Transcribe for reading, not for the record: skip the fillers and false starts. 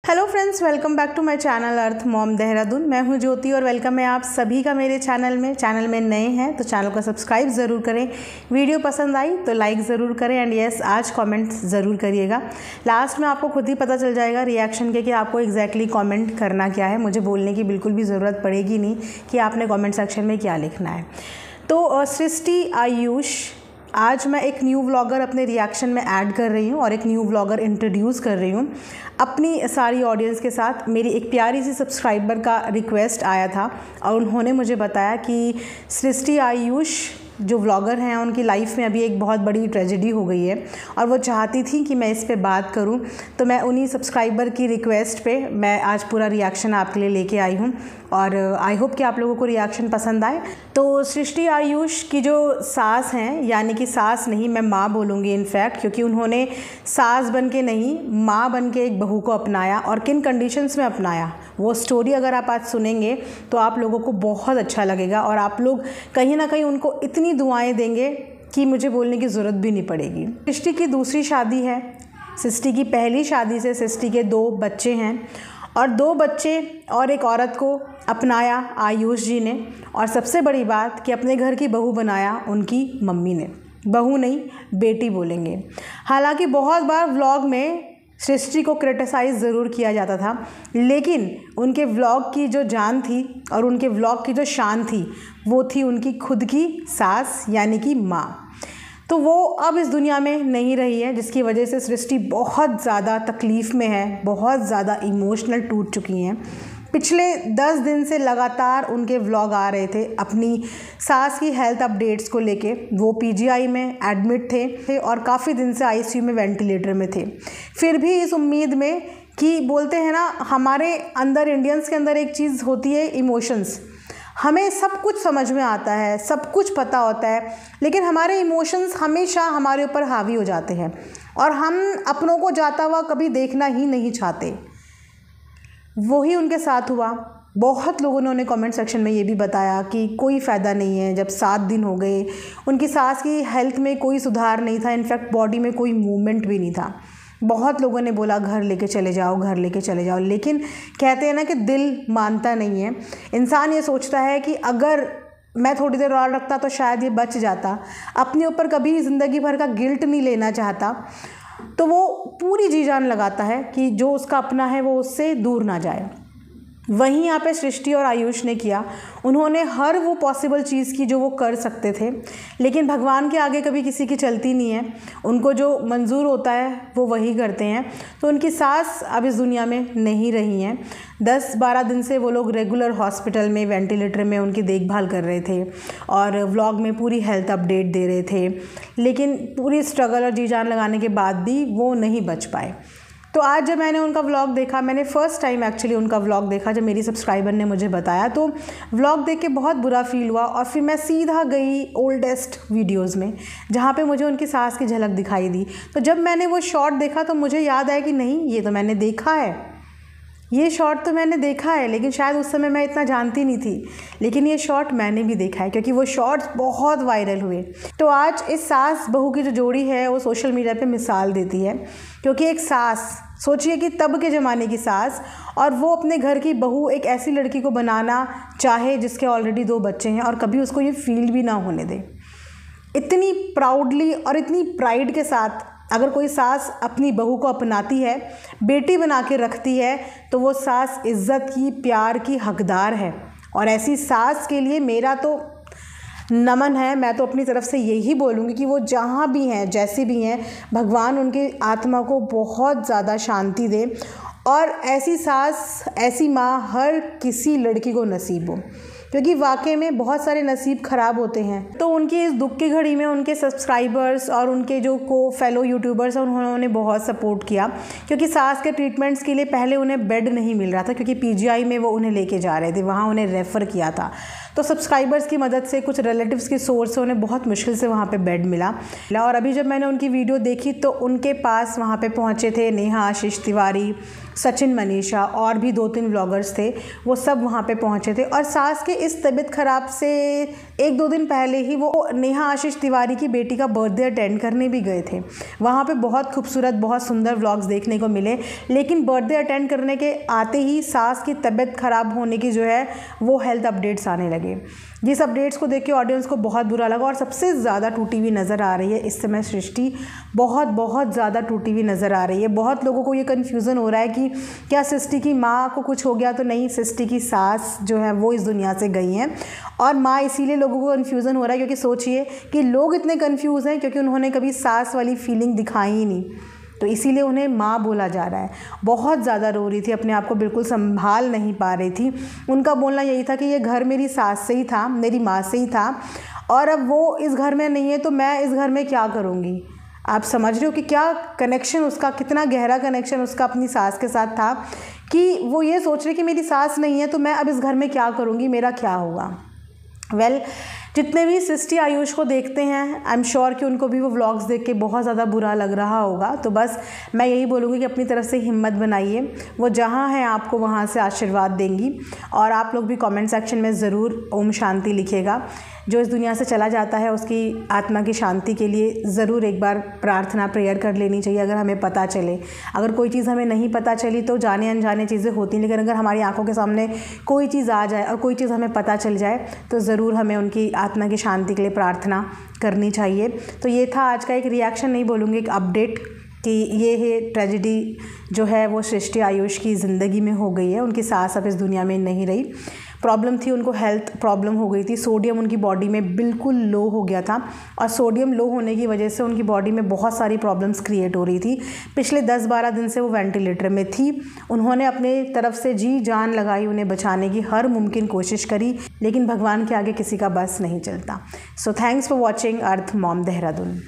Hello friends, welcome back to my channel Earth Mom Dehradun. मैं हूं ज्योति और वेलकम है आप सभी का मेरे चैनल में नए हैं तो चैनल को सब्सक्राइब ज़रूर करें। वीडियो पसंद आई तो लाइक ज़रूर करें एंड यस आज कमेंट ज़रूर करिएगा। लास्ट में आपको खुद ही पता चल जाएगा रिएक्शन के कि आपको एग्जैक्टली कमेंट करना क्या है। मुझे बोलने की बिल्कुल भी ज़रूरत पड़ेगी नहीं कि आपने कॉमेंट सेक्शन में क्या लिखना है। तो सृष्टि आयुष, आज मैं एक न्यू व्लॉगर अपने रिएक्शन में ऐड कर रही हूँ और एक न्यू व्लॉगर इंट्रोड्यूस कर रही हूँ अपनी सारी ऑडियंस के साथ। मेरी एक प्यारी सी सब्सक्राइबर का रिक्वेस्ट आया था और उन्होंने मुझे बताया कि सृष्टि आयुष जो व्लॉगर हैं उनकी लाइफ में अभी एक बहुत बड़ी ट्रेजेडी हो गई है और वो चाहती थी कि मैं इस पे बात करूं। तो मैं उन्हीं सब्सक्राइबर की रिक्वेस्ट पे मैं आज पूरा रिएक्शन आपके लिए लेके आई हूं और आई होप कि आप लोगों को रिएक्शन पसंद आए। तो सृष्टि आयुष की जो सास हैं, यानी कि सास नहीं मैं माँ बोलूँगी इनफैक्ट, क्योंकि उन्होंने सास बन के नहीं माँ बन के एक बहू को अपनाया और किन कंडीशंस में अपनाया वो स्टोरी अगर आप आज सुनेंगे तो आप लोगों को बहुत अच्छा लगेगा और आप लोग कहीं ना कहीं उनको इतनी दुआएं देंगे कि मुझे बोलने की ज़रूरत भी नहीं पड़ेगी। सृष्टि की दूसरी शादी है। सृष्टि की पहली शादी से सृष्टि के 2 बच्चे हैं और 2 बच्चे और एक औरत को अपनाया आयुष जी ने और सबसे बड़ी बात कि अपने घर की बहू बनाया उनकी मम्मी ने। बहू नहीं बेटी बोलेंगे। हालांकि बहुत बार व्लॉग में सृष्टि को क्रिटिसाइज़ ज़रूर किया जाता था, लेकिन उनके व्लॉग की जो जान थी और उनके व्लॉग की जो शान थी वो थी उनकी खुद की सास यानी कि माँ। तो वो अब इस दुनिया में नहीं रही है, जिसकी वजह से सृष्टि बहुत ज़्यादा तकलीफ़ में है, बहुत ज़्यादा इमोशनल टूट चुकी हैं। पिछले 10 दिन से लगातार उनके व्लॉग आ रहे थे अपनी सास की हेल्थ अपडेट्स को लेके। वो पीजीआई में एडमिट थे और काफ़ी दिन से आईसीयू में वेंटिलेटर में थे। फिर भी इस उम्मीद में कि बोलते हैं ना, हमारे अंदर इंडियंस के अंदर एक चीज़ होती है इमोशंस। हमें सब कुछ समझ में आता है, सब कुछ पता होता है, लेकिन हमारे इमोशंस हमेशा हमारे ऊपर हावी हो जाते हैं और हम अपनों को जाता हुआ कभी देखना ही नहीं चाहते। वही उनके साथ हुआ। बहुत लोगों ने उन्हें कमेंट सेक्शन में ये भी बताया कि कोई फ़ायदा नहीं है, जब 7 दिन हो गए उनकी सास की हेल्थ में कोई सुधार नहीं था, इनफैक्ट बॉडी में कोई मूवमेंट भी नहीं था। बहुत लोगों ने बोला घर लेके चले जाओ, घर लेके चले जाओ, लेकिन कहते हैं ना कि दिल मानता नहीं है। इंसान ये सोचता है कि अगर मैं थोड़ी देर और रखता तो शायद ये बच जाता। अपने ऊपर कभी ज़िंदगी भर का गिल्ट नहीं लेना चाहता, तो वो पूरी जी जान लगाता है कि जो उसका अपना है वो उससे दूर ना जाए। वहीं यहाँ पे सृष्टि और आयुष ने किया। उन्होंने हर वो पॉसिबल चीज़ की जो वो कर सकते थे, लेकिन भगवान के आगे कभी किसी की चलती नहीं है। उनको जो मंजूर होता है वो वही करते हैं। तो उनकी सास अब इस दुनिया में नहीं रही हैं। 10-12 दिन से वो लोग रेगुलर हॉस्पिटल में वेंटिलेटर में उनकी देखभाल कर रहे थे और व्लॉग में पूरी हेल्थ अपडेट दे रहे थे, लेकिन पूरी स्ट्रगल और जी जान लगाने के बाद भी वो नहीं बच पाए। तो आज जब मैंने उनका व्लॉग देखा, मैंने फ़र्स्ट टाइम एक्चुअली उनका व्लॉग देखा जब मेरी सब्सक्राइबर ने मुझे बताया, तो व्लॉग देख के बहुत बुरा फील हुआ और फिर मैं सीधा गई ओल्डेस्ट वीडियोज़ में जहाँ पे मुझे उनकी सास की झलक दिखाई दी। तो जब मैंने वो शॉट देखा तो मुझे याद आया कि नहीं, ये तो मैंने देखा है, ये शॉट तो मैंने देखा है, लेकिन शायद उस समय मैं इतना जानती नहीं थी, लेकिन ये शॉट मैंने भी देखा है क्योंकि वो शॉट्स बहुत वायरल हुए। तो आज इस सास बहू की जो जोड़ी है वो सोशल मीडिया पे मिसाल देती है, क्योंकि एक सास, सोचिए कि तब के ज़माने की सास, और वो अपने घर की बहू एक ऐसी लड़की को बनाना चाहे जिसके ऑलरेडी 2 बच्चे हैं और कभी उसको ये फील भी ना होने दे। इतनी प्राउडली और इतनी प्राइड के साथ अगर कोई सास अपनी बहू को अपनाती है, बेटी बना के रखती है, तो वो सास इज़्ज़त की, प्यार की हकदार है। और ऐसी सास के लिए मेरा तो नमन है। मैं तो अपनी तरफ से यही बोलूँगी कि वो जहाँ भी हैं, जैसी भी हैं, भगवान उनकी आत्मा को बहुत ज़्यादा शांति दे और ऐसी सास, ऐसी माँ हर किसी लड़की को नसीब हो, क्योंकि वाकई में बहुत सारे नसीब ख़राब होते हैं। तो उनकी इस दुख की घड़ी में उनके सब्सक्राइबर्स और उनके जो फेलो यूट्यूबर्स हैं उन्होंने बहुत सपोर्ट किया, क्योंकि सास के ट्रीटमेंट्स के लिए पहले उन्हें बेड नहीं मिल रहा था, क्योंकि पीजीआई में वो उन्हें लेके जा रहे थे, वहाँ उन्हें रेफ़र किया था। तो सब्सक्राइबर्स की मदद से, कुछ रिलेटिव्स की सोर्स से उन्हें बहुत मुश्किल से वहाँ पे बेड मिला। और अभी जब मैंने उनकी वीडियो देखी तो उनके पास वहाँ पे पहुँचे थे नेहा आशीष तिवारी, सचिन, मनीषा और भी 2-3 व्लॉगर्स थे, वो सब वहाँ पे पहुँचे थे। और सास के इस तबीयत ख़राब से 1-2 दिन पहले ही वो नेहा आशीष तिवारी की बेटी का बर्थडे अटेंड करने भी गए थे। वहाँ पे बहुत खूबसूरत, बहुत सुंदर व्लॉग्स देखने को मिले। लेकिन बर्थडे अटेंड करने के आते ही सास की तबीयत ख़राब होने की जो है वो हेल्थ अपडेट्स आने लगे, जिस अपडेट्स को देख के ऑडियंस को बहुत बुरा लगा। और सबसे ज़्यादा टूटी हुई नज़र आ रही है इस समय सृष्टि, बहुत ज़्यादा टूटी हुई नज़र आ रही है। बहुत लोगों को ये कन्फ्यूज़न हो रहा है कि क्या सृष्टि की माँ को कुछ हो गया तो नहीं, सृष्टि की सास जो है वो इस दुनिया से गई हैं। और माँ इसीलिए लोगों को कन्फ्यूज़न हो रहा है, क्योंकि सोचिए कि लोग इतने कन्फ्यूज़ हैं क्योंकि उन्होंने कभी सास वाली फीलिंग दिखाई ही नहीं, तो इसीलिए उन्हें माँ बोला जा रहा है। बहुत ज़्यादा रो रही थी, अपने आप को बिल्कुल संभाल नहीं पा रही थी। उनका बोलना यही था कि ये घर मेरी सास से ही था, मेरी माँ से ही था, और अब वो इस घर में नहीं है तो मैं इस घर में क्या करूँगी। आप समझ रहे हो कि क्या कनेक्शन उसका, कितना गहरा कनेक्शन उसका अपनी सास के साथ था, कि वो ये सोच रही कि मेरी सास नहीं है तो मैं अब इस घर में क्या करूँगी, मेरा क्या होगा। जितने भी सृष्टि आयुष को देखते हैं, आई एम श्योर कि उनको भी वो व्लॉग्स देख के बहुत ज़्यादा बुरा लग रहा होगा। तो बस मैं यही बोलूँगी कि अपनी तरफ से हिम्मत बनाइए, वो जहाँ हैं आपको वहाँ से आशीर्वाद देंगी। और आप लोग भी कमेंट सेक्शन में ज़रूर ओम शांति लिखिएगा। जो इस दुनिया से चला जाता है उसकी आत्मा की शांति के लिए ज़रूर एक बार प्रार्थना, प्रेयर कर लेनी चाहिए अगर हमें पता चले। अगर कोई चीज़ हमें नहीं पता चली तो जाने अनजाने चीज़ें होती हैं, लेकिन अगर हमारी आंखों के सामने कोई चीज़ आ जाए और कोई चीज़ हमें पता चल जाए तो ज़रूर हमें उनकी आत्मा की शांति के लिए प्रार्थना करनी चाहिए। तो ये था आज का एक रिएक्शन, नहीं बोलूँगी, एक अपडेट कि ये है ट्रेजेडी जो है वो सृष्टि आयुष की ज़िंदगी में हो गई है। उनकी सास अब इस दुनिया में नहीं रही। प्रॉब्लम थी, उनको हेल्थ प्रॉब्लम हो गई थी, सोडियम उनकी बॉडी में बिल्कुल लो हो गया था, और सोडियम लो होने की वजह से उनकी बॉडी में बहुत सारी प्रॉब्लम्स क्रिएट हो रही थी। पिछले 10-12 दिन से वो वेंटिलेटर में थी। उन्होंने अपने तरफ से जी जान लगाई, उन्हें बचाने की हर मुमकिन कोशिश करी, लेकिन भगवान के आगे किसी का बस नहीं चलता। So thanks for watching earth Mom Dehradun.